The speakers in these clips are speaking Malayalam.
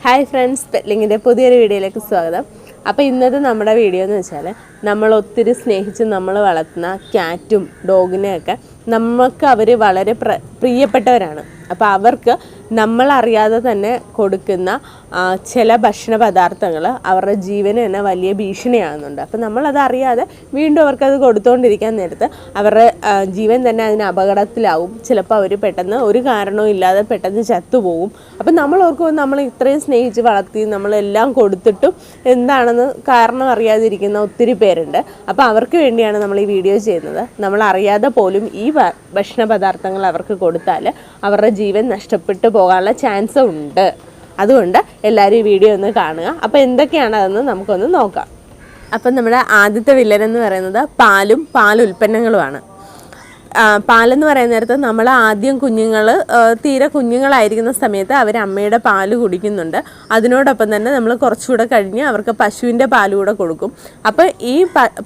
ഹായ് ഫ്രണ്ട്സ്, പെറ്റ്ലിങ്ങിൻ്റെ പുതിയൊരു വീഡിയോയിലേക്ക് സ്വാഗതം. അപ്പോൾ ഇന്നത്തെ നമ്മുടെ വീഡിയോ എന്ന് വെച്ചാൽ നമ്മൾ ഒത്തിരി സ്നേഹിച്ച് നമ്മൾ വളർത്തുന്ന ക്യാറ്റും ഡോഗിനെയൊക്കെ നമുക്ക് അവർ വളരെ പ്രിയപ്പെട്ടവരാണ്. അപ്പോൾ അവർക്ക് നമ്മളറിയാതെ തന്നെ കൊടുക്കുന്ന ചില ഭക്ഷണ പദാർത്ഥങ്ങൾ അവരുടെ ജീവന് തന്നെ വലിയ ഭീഷണിയാകുന്നുണ്ട്. അപ്പോൾ നമ്മളത് അറിയാതെ വീണ്ടും അവർക്കത് കൊടുത്തുകൊണ്ടിരിക്കാൻ നേരത്ത് അവരുടെ ജീവൻ തന്നെ അതിന് അപകടത്തിലാവും. ചിലപ്പോൾ അവർ പെട്ടെന്ന് ഒരു കാരണവും ഇല്ലാതെ പെട്ടെന്ന് ചത്തുപോകും. അപ്പം നമ്മൾ ഓർക്കുമ്പോൾ നമ്മൾ ഇത്രയും സ്നേഹിച്ച് വളർത്തി നമ്മളെല്ലാം കൊടുത്തിട്ടും എന്താണെന്ന് കാരണം അറിയാതിരിക്കുന്ന ഒത്തിരി പേരുണ്ട്. അപ്പോൾ അവർക്ക് വേണ്ടിയാണ് നമ്മൾ ഈ വീഡിയോ ചെയ്യുന്നത്. നമ്മൾ അറിയാതെ പോലും ഈ ഭക്ഷണ പദാർത്ഥങ്ങൾ അവർക്ക് കൊടുത്താൽ അവരുടെ ജീവൻ നഷ്ടപ്പെട്ടു പോകാനുള്ള ചാൻസ് ഉണ്ട്. അതുകൊണ്ട് എല്ലാവരും ഈ വീഡിയോ ഒന്ന് കാണുക. അപ്പോൾ എന്തൊക്കെയാണ് അതെന്ന് നമുക്കൊന്ന് നോക്കാം. അപ്പം നമ്മുടെ ആദ്യത്തെ വില്ലൻ എന്ന് പറയുന്നത് പാലും പാലുൽപ്പന്നങ്ങളുമാണ്. പാലെന്ന് പറയുന്ന നേരത്ത് നമ്മൾ ആദ്യം തീരെ കുഞ്ഞുങ്ങളായിരിക്കുന്ന സമയത്ത് അവർ അമ്മയുടെ പാല് കുടിക്കുന്നുണ്ട്. അതിനോടൊപ്പം തന്നെ നമ്മൾ കുറച്ചുകൂടെ കഴിഞ്ഞ് അവർക്ക് പശുവിൻ്റെ പാല് കൂടെ കൊടുക്കും. അപ്പോൾ ഈ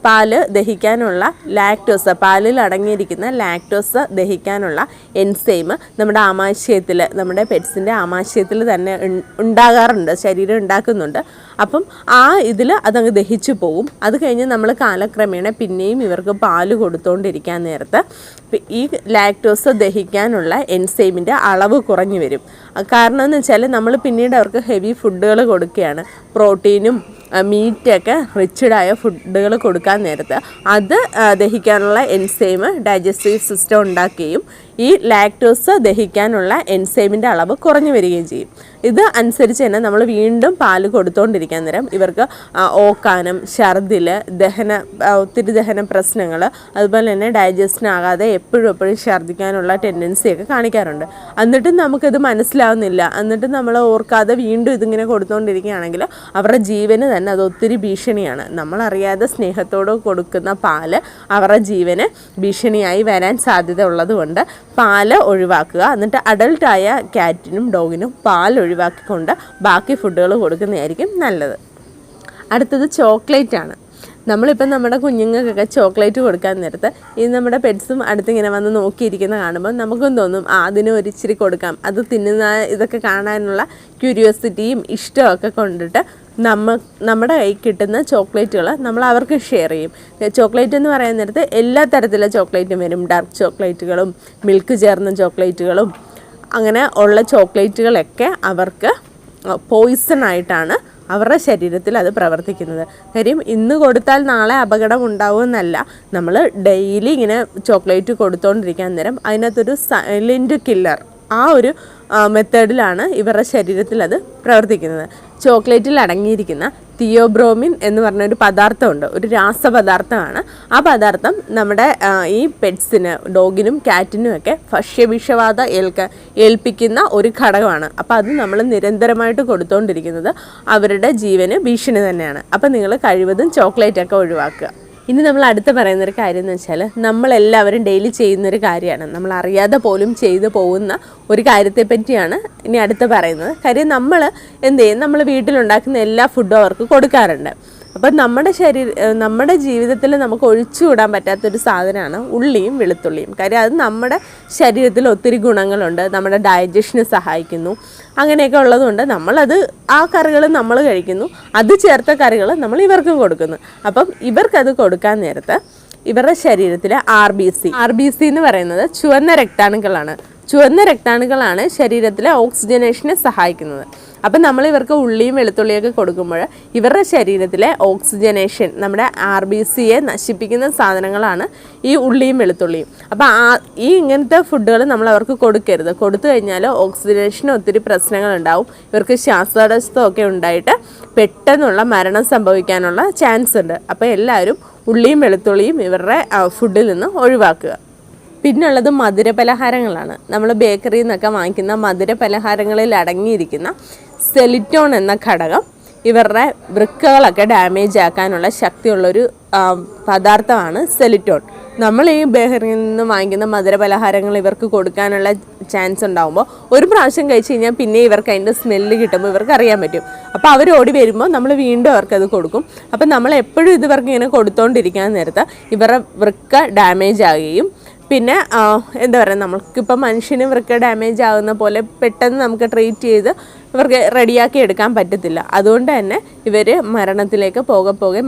പാല് ദഹിക്കാനുള്ള ലാക്ടോസ്, പാലിൽ അടങ്ങിയിരിക്കുന്ന ലാക്ടോസ് ദഹിക്കാനുള്ള എൻസൈം നമ്മുടെ ആമാശയത്തിൽ, നമ്മുടെ പെറ്റ്സിൻ്റെ ആമാശയത്തിൽ തന്നെ ഉണ്ടാകാറുണ്ട്, ശരീരം ഉണ്ടാക്കുന്നുണ്ട്. അപ്പം ഇതിൽ അതങ്ങ് ദഹിച്ചു പോവും. അത് കഴിഞ്ഞ് നമ്മൾ കാലക്രമേണ പിന്നെയും ഇവർക്ക് പാല് കൊടുത്തുകൊണ്ടിരിക്കാൻ നേരത്ത് ഈ ലാക്ടോസ് ദഹിക്കാനുള്ള എൻസൈമിൻ്റെ അളവ് കുറഞ്ഞു വരും. കാരണം എന്ന് വെച്ചാൽ നമ്മൾ പിന്നീട് അവർക്ക് ഹെവി ഫുഡുകൾ കൊടുക്കുകയാണ്. പ്രോട്ടീനും മീറ്റൊക്കെ റിച്ചഡായ ഫുഡുകൾ കൊടുക്കാൻ നേരത്ത് അത് ദഹിക്കാനുള്ള എൻസൈം ഡൈജസ്റ്റീവ് സിസ്റ്റം ഉണ്ടാക്കുകയും ഈ ലാക്ടോസ് ദഹിക്കാനുള്ള എൻസൈമിൻ്റെ അളവ് കുറഞ്ഞു വരികയും ചെയ്യും. ഇത് അനുസരിച്ച് തന്നെ നമ്മൾ വീണ്ടും പാല് കൊടുത്തുകൊണ്ടിരിക്കാൻ നേരം ഇവർക്ക് ഓക്കാനം, ഛർദിൽ, ഒത്തിരി ദഹന പ്രശ്നങ്ങൾ, അതുപോലെ തന്നെ ഡൈജസ്റ്റിനാകാതെ എപ്പോഴും ഛർദ്ദിക്കാനുള്ള ടെൻഡൻസിയൊക്കെ കാണിക്കാറുണ്ട്. എന്നിട്ടും നമുക്കിത് മനസ്സിലാവുന്നില്ല. എന്നിട്ടും നമ്മൾ ഓർക്കാതെ വീണ്ടും ഇതിങ്ങനെ കൊടുത്തുകൊണ്ടിരിക്കുകയാണെങ്കിൽ അവരുടെ ജീവന് തന്നെ അത് ഒത്തിരി ഭീഷണിയാണ്. നമ്മളറിയാതെ സ്നേഹത്തോട് കൊടുക്കുന്ന പാല് അവരുടെ ജീവന് ഭീഷണിയായി വരാൻ സാധ്യത ഉള്ളതുകൊണ്ട് പാല് ഒഴിവാക്കുക. എന്നിട്ട് അഡൾട്ടായ ക്യാറ്റിനും ഡോഗിനും പാൽ ഒഴിവാക്കിക്കൊണ്ട് ബാക്കി ഫുഡുകൾ കൊടുക്കുന്നതായിരിക്കും നല്ലത്. അടുത്തത് ചോക്ലേറ്റ് ആണ്. നമ്മളിപ്പം നമ്മുടെ കുഞ്ഞുങ്ങൾക്കൊക്കെ ചോക്ലേറ്റ് കൊടുക്കാൻ നേരത്ത് നമ്മുടെ പെറ്റ്സും അടുത്തിങ്ങനെ വന്ന് നോക്കിയിരിക്കുന്ന കാണുമ്പോൾ നമുക്കും തോന്നും അതിന് ഒരിച്ചിരി കൊടുക്കാം. അത് തിന്നുന്ന ഇതൊക്കെ കാണാനുള്ള ക്യൂരിയോസിറ്റിയും ഇഷ്ടമൊക്കെ കൊണ്ടിട്ട് നമ്മുടെ കയ്യിൽ കിട്ടുന്ന ചോക്ലേറ്റുകൾ നമ്മൾ അവർക്ക് ഷെയർ ചെയ്യും. ചോക്ലേറ്റ് എന്ന് പറയുന്ന നേരത്ത് എല്ലാ തരത്തിലുള്ള ചോക്ലേറ്റും വരും. ഡാർക്ക് ചോക്ലേറ്റുകളും മിൽക്ക് ചേർന്ന ചോക്ലേറ്റുകളും അങ്ങനെ ഉള്ള ചോക്ലേറ്റുകളൊക്കെ അവർക്ക് പോയിസണായിട്ടാണ് അവരുടെ ശരീരത്തിൽ അത് പ്രവർത്തിക്കുന്നത്. കാര്യം ഇന്ന് കൊടുത്താൽ നാളെ അപകടം ഉണ്ടാവുമെന്നല്ല, നമ്മൾ ഡെയിലി ഇങ്ങനെ ചോക്ലേറ്റ് കൊടുത്തുകൊണ്ടിരിക്കാൻ നേരം അതിനകത്തൊരു സൈലൻറ്റ് കില്ലർ ഒരു മെത്തേഡിലാണ് ഇവരുടെ ശരീരത്തിൽ അത് പ്രവർത്തിക്കുന്നത്. ചോക്ലേറ്റിൽ അടങ്ങിയിരിക്കുന്ന തിയോബ്രോമിൻ എന്ന് പറഞ്ഞൊരു പദാർത്ഥമുണ്ട്, ഒരു രാസപദാർത്ഥമാണ്. ആ പദാർത്ഥം നമ്മുടെ ഈ പെറ്റ്സിന്, ഡോഗിനും ക്യാറ്റിനും ഒക്കെ ഭക്ഷ്യവിഷബാധ ഏൽപ്പിക്കുന്ന ഒരു ഘടകമാണ്. അപ്പോൾ അത് നമ്മൾ നിരന്തരമായിട്ട് കൊടുത്തുകൊണ്ടിരിക്കുന്നത് അവരുടെ ജീവന് ഭീഷണി തന്നെയാണ്. അപ്പോൾ നിങ്ങൾ കഴിവതും ചോക്ലേറ്റൊക്കെ ഒഴിവാക്കുക. ഇനി നമ്മൾ അടുത്ത് പറയുന്നൊരു കാര്യം എന്ന് വെച്ചാൽ നമ്മളെല്ലാവരും ഡെയിലി ചെയ്യുന്നൊരു കാര്യമാണ്, നമ്മൾ അറിയാതെ പോലും ചെയ്തു പോകുന്ന ഒരു കാര്യത്തെ പറ്റിയാണ് ഇനി അടുത്ത് പറയുന്നത്. കാര്യം നമ്മൾ എന്ത് ചെയ്യും, നമ്മൾ വീട്ടിലുണ്ടാക്കുന്ന എല്ലാ ഫുഡും അവർക്ക് കൊടുക്കാറുണ്ട്. അപ്പം നമ്മുടെ ജീവിതത്തിൽ നമുക്ക് ഒഴിച്ചുകൂടാൻ പറ്റാത്തൊരു സാധനമാണ് ഉള്ളിയും വെളുത്തുള്ളിയും. കാര്യം അത് നമ്മുടെ ശരീരത്തിൽ ഒത്തിരി ഗുണങ്ങളുണ്ട്, നമ്മുടെ ഡൈജഷന് സഹായിക്കുന്നു. അങ്ങനെയൊക്കെ ഉള്ളതുകൊണ്ട് നമ്മളത് കറികൾ നമ്മൾ കഴിക്കുന്നു, അത് ചേർത്ത കറികൾ നമ്മൾ ഇവർക്കും കൊടുക്കുന്നു. അപ്പം ഇവർക്കത് കൊടുക്കാൻ നേരത്ത് ഇവരുടെ ശരീരത്തിലെ ആർ ബി സി എന്ന് പറയുന്നത് ചുവന്ന രക്താണുക്കളാണ് ശരീരത്തിലെ ഓക്സിജനേഷനെ സഹായിക്കുന്നത്. അപ്പം നമ്മൾ ഇവർക്ക് ഉള്ളിയും വെളുത്തുള്ളിയൊക്കെ കൊടുക്കുമ്പോൾ ഇവരുടെ ശരീരത്തിലെ ഓക്സിജനേഷൻ, നമ്മുടെ ആർ ബി സിയെ നശിപ്പിക്കുന്ന സാധനങ്ങളാണ് ഈ ഉള്ളിയും വെളുത്തുള്ളിയും. അപ്പം ഇങ്ങനത്തെ ഫുഡുകൾ നമ്മൾ അവർക്ക് കൊടുക്കരുത്. കൊടുത്തു കഴിഞ്ഞാൽ ഓക്സിജനേഷന് ഒത്തിരി പ്രശ്നങ്ങളുണ്ടാവും. ഇവർക്ക് ശ്വാസതടസ്സമൊക്കെ ഉണ്ടായിട്ട് പെട്ടെന്നുള്ള മരണം സംഭവിക്കാനുള്ള ചാൻസ് ഉണ്ട്. അപ്പോൾ എല്ലാവരും ഉള്ളിയും വെളുത്തുള്ളിയും ഇവരുടെ ഫുഡിൽ നിന്ന് ഒഴിവാക്കുക. പിന്നുള്ളത് മധുരപലഹാരങ്ങളാണ്. നമ്മൾ ബേക്കറിയിൽ നിന്നൊക്കെ വാങ്ങിക്കുന്ന മധുരപലഹാരങ്ങളിൽ അടങ്ങിയിരിക്കുന്ന സെലിറ്റോൺ എന്ന ഘടകം ഇവരുടെ വൃക്കകളൊക്കെ ഡാമേജ് ആക്കാനുള്ള ശക്തിയുള്ളൊരു പദാർത്ഥമാണ് സെലിറ്റോൺ. നമ്മൾ ഈ ബേക്കറിയിൽ നിന്ന് വാങ്ങിക്കുന്ന മധുരപലഹാരങ്ങൾ ഇവർക്ക് കൊടുക്കാനുള്ള ചാൻസ് ഉണ്ടാകുമ്പോൾ ഒരു പ്രാവശ്യം കഴിച്ച് കഴിഞ്ഞാൽ പിന്നെ ഇവർക്ക് അതിൻ്റെ സ്മെല്ല് കിട്ടുമ്പോൾ ഇവർക്ക് അറിയാൻ പറ്റും. അപ്പോൾ അവർ ഓടി വരുമ്പോൾ നമ്മൾ വീണ്ടും അവർക്കത് കൊടുക്കും. അപ്പം നമ്മൾ എപ്പോഴും ഇവർക്ക് ഇങ്ങനെ കൊടുത്തുകൊണ്ടിരിക്കാൻ നേരത്ത് ഇവരുടെ വൃക്ക ഡാമേജ് ആകുകയും പിന്നെ എന്താ പറയുക, നമുക്കിപ്പോൾ മനുഷ്യന് വൃക്ക ഡാമേജ് ആകുന്ന പോലെ പെട്ടെന്ന് നമുക്ക് ട്രീറ്റ് ചെയ്ത് ഇവർക്ക് റെഡിയാക്കി എടുക്കാൻ പറ്റത്തില്ല. അതുകൊണ്ട് തന്നെ ഇവർ മരണത്തിലേക്ക്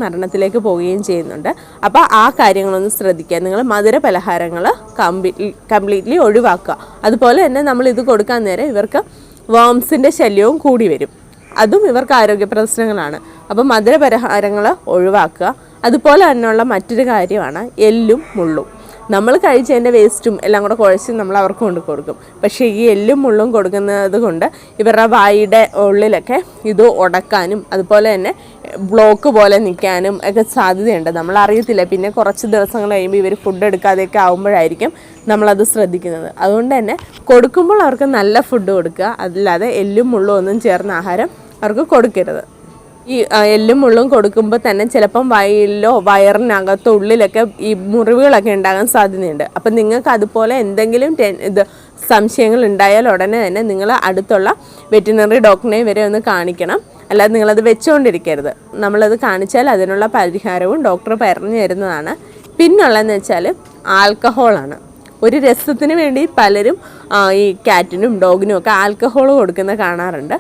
മരണത്തിലേക്ക് പോവുകയും ചെയ്യുന്നുണ്ട്. അപ്പോൾ ആ കാര്യങ്ങളൊന്ന് ശ്രദ്ധിക്കുക. നിങ്ങൾ മധുര പലഹാരങ്ങൾ കംപ്ലീറ്റ്ലി ഒഴിവാക്കുക. അതുപോലെ തന്നെ നമ്മളിത് കൊടുക്കാൻ നേരം ഇവർക്ക് വേംസിൻ്റെ ശല്യവും കൂടി വരും. അതും ഇവർക്ക് ആരോഗ്യ പ്രശ്നങ്ങളാണ്. അപ്പോൾ മധുര പലഹാരങ്ങൾ ഒഴിവാക്കുക. അതുപോലെ തന്നെയുള്ള മറ്റൊരു കാര്യമാണ് എല്ലും മുള്ളും. നമ്മൾ കഴിച്ചതിൻ്റെ വേസ്റ്റും എല്ലാം കൂടെ കുഴച്ച് നമ്മൾ അവർക്ക് കൊണ്ട് കൊടുക്കും. പക്ഷേ ഈ എല്ലും മുള്ളും കൊടുക്കുന്നത് കൊണ്ട് ഇവരുടെ വായുടെ ഉള്ളിലൊക്കെ ഇത് ഉടക്കാനും അതുപോലെ തന്നെ ബ്ലോക്ക് പോലെ നിൽക്കാനും ഒക്കെ സാധ്യതയുണ്ട്. നമ്മളറിയത്തില്ല. പിന്നെ കുറച്ച് ദിവസങ്ങൾ കഴിയുമ്പോൾ ഇവർ ഫുഡ് എടുക്കാതെയൊക്കെ ആകുമ്പോഴായിരിക്കും നമ്മളത് ശ്രദ്ധിക്കുന്നത്. അതുകൊണ്ട് തന്നെ കൊടുക്കുമ്പോൾ അവർക്ക് നല്ല ഫുഡ് കൊടുക്കുക. അല്ലാതെ എല്ലും മുള്ളും ഒന്നും ചേർന്ന ആഹാരം അവർക്ക് കൊടുക്കരുത്. ഈ എല്ലും മുള്ളും കൊടുക്കുമ്പോൾ തന്നെ ചിലപ്പം വയലിലോ വയറിനകത്തോ ഉള്ളിലൊക്കെ ഈ മുറിവുകളൊക്കെ ഉണ്ടാകാൻ സാധ്യതയുണ്ട്. അപ്പം നിങ്ങൾക്ക് അതുപോലെ എന്തെങ്കിലും സംശയങ്ങൾ ഉണ്ടായാൽ ഉടനെ തന്നെ നിങ്ങൾ അടുത്തുള്ള വെറ്റിനറി ഡോക്ടറിനെ വരെ ഒന്ന് കാണിക്കണം. അല്ലാതെ നിങ്ങളത് വെച്ചുകൊണ്ടിരിക്കരുത്. നമ്മളത് കാണിച്ചാൽ അതിനുള്ള പരിഹാരവും ഡോക്ടർ പറഞ്ഞു തരുന്നതാണ്. പിന്നുള്ളതെന്ന് വെച്ചാൽ ആൽക്കഹോളാണ്. ഒരു രസത്തിന് വേണ്ടി പലരും ഈ ക്യാറ്റിനും ഡോഗിനും ഒക്കെ ആൽക്കഹോൾ കൊടുക്കുന്ന കാണാറുണ്ട്.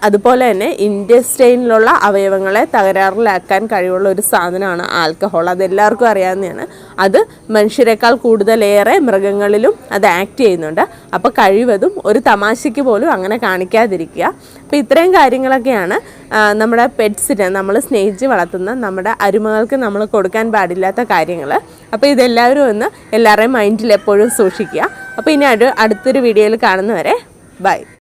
അതുപോലെ തന്നെ ഇൻറ്റെസ്റ്റൈനിലുള്ള അവയവങ്ങളെ തകരാറിലാക്കാൻ കഴിവുള്ള ഒരു സാധനമാണ് ആൽക്കഹോൾ. അതെല്ലാവർക്കും അറിയാവുന്നതാണ്. അത് മനുഷ്യരെക്കാൾ കൂടുതലേറെ മൃഗങ്ങളിലും അത് ആക്ട് ചെയ്യുന്നുണ്ട്. അപ്പോൾ കഴിവതും ഒരു തമാശയ്ക്ക് പോലും അങ്ങനെ കാണിക്കാതിരിക്കുക. അപ്പോൾ ഇത്രയും കാര്യങ്ങളൊക്കെയാണ് നമ്മുടെ പെറ്റ്സിന് നമ്മൾ സ്നേഹിച്ച് വളർത്തുന്ന നമ്മുടെ അരുമകൾക്ക് നമ്മൾ കൊടുക്കാൻ പാടില്ലാത്ത കാര്യങ്ങൾ. അപ്പോൾ ഇതെല്ലാവരും ഒന്ന് എല്ലാവരുടെയും മൈൻഡിൽ എപ്പോഴും സൂക്ഷിക്കുക. അപ്പോൾ ഇനി അടുത്തൊരു വീഡിയോയിൽ കാണുന്നവരെ ബൈ.